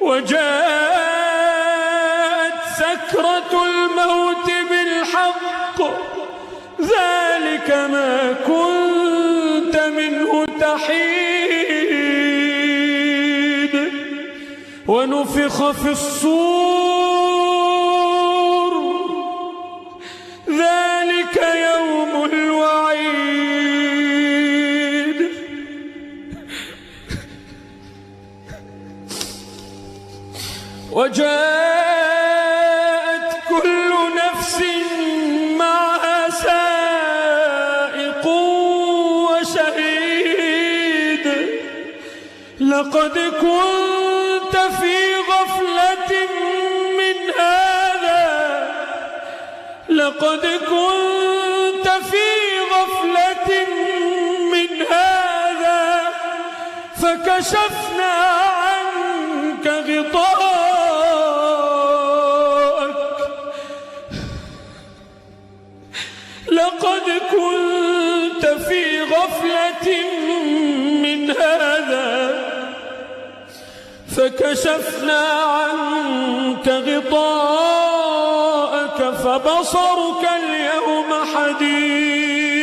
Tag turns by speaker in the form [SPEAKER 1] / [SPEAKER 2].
[SPEAKER 1] وجاءت سكرة الموت بالحق ذلك ما كنت منه تحيد ونفخ في الصور ذلك يوم الوعيد وجاءت كل نفس معها سائق وشهيد لقد كنت في غفلة من هذا لقد كنت في غفلة من هذا فكشفنا عنك غطاءك لقد كنت في غفلة من هذا فكشفنا عنك غطاءك فبصرك اليوم حديد